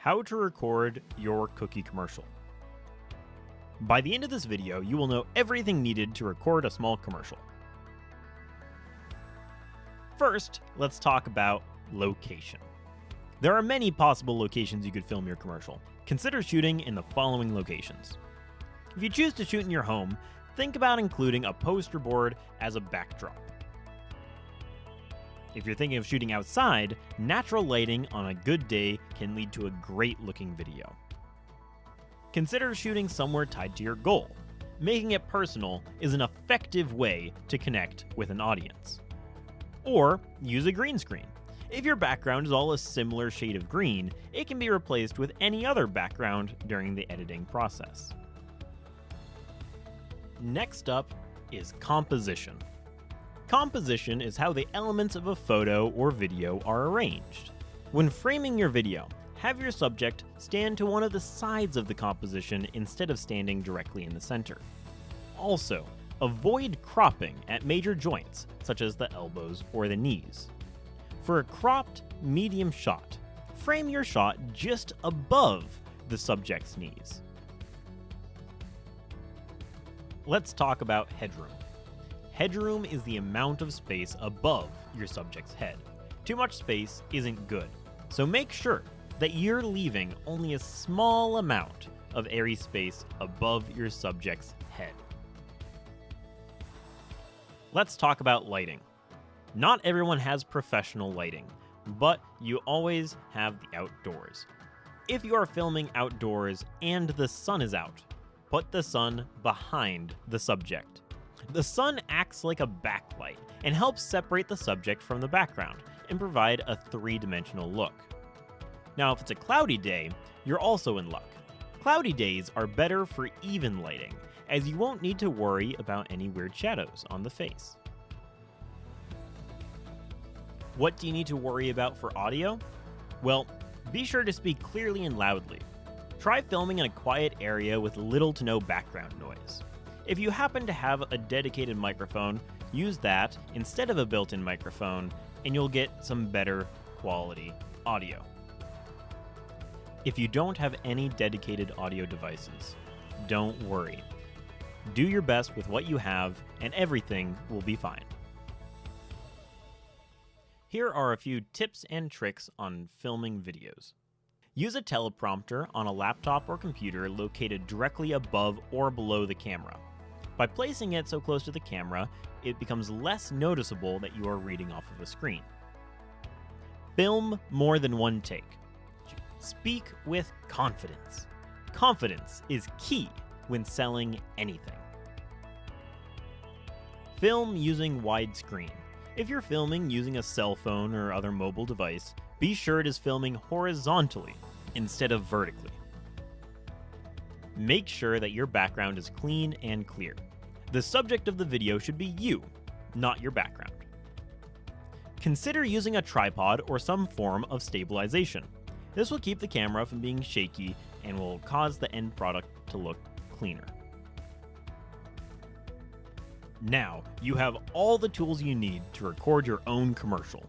How to record your cookie commercial. By the end of this video, you will know everything needed to record a small commercial. First, let's talk about location. There are many possible locations you could film your commercial. Consider shooting in the following locations. If you choose to shoot in your home, think about including a poster board as a backdrop. If you're thinking of shooting outside, natural lighting on a good day can lead to a great looking video. Consider shooting somewhere tied to your goal. Making it personal is an effective way to connect with an audience. Or use a green screen. If your background is all a similar shade of green, it can be replaced with any other background during the editing process. Next up is composition. Composition is how the elements of a photo or video are arranged. When framing your video, have your subject stand to one of the sides of the composition instead of standing directly in the center. Also, avoid cropping at major joints, such as the elbows or the knees. For a cropped, medium shot, frame your shot just above the subject's knees. Let's talk about headroom. Headroom is the amount of space above your subject's head. Too much space isn't good, so make sure that you're leaving only a small amount of airy space above your subject's head. Let's talk about lighting. Not everyone has professional lighting, but you always have the outdoors. If you are filming outdoors and the sun is out, put the sun behind the subject. The sun acts like a backlight and helps separate the subject from the background and provide a three-dimensional look. Now, if it's a cloudy day, you're also in luck. Cloudy days are better for even lighting, as you won't need to worry about any weird shadows on the face. What do you need to worry about for audio? Well, be sure to speak clearly and loudly. Try filming in a quiet area with little to no background noise. If you happen to have a dedicated microphone, use that instead of a built-in microphone, and you'll get some better quality audio. If you don't have any dedicated audio devices, don't worry. Do your best with what you have, and everything will be fine. Here are a few tips and tricks on filming videos. Use a teleprompter on a laptop or computer located directly above or below the camera. By placing it so close to the camera, it becomes less noticeable that you are reading off of a screen. Film more than one take. Speak with confidence. Confidence is key when selling anything. Film using widescreen. If you're filming using a cell phone or other mobile device, be sure it is filming horizontally instead of vertically. Make sure that your background is clean and clear. The subject of the video should be you, not your background. Consider using a tripod or some form of stabilization. This will keep the camera from being shaky and will cause the end product to look cleaner. Now, you have all the tools you need to record your own commercial.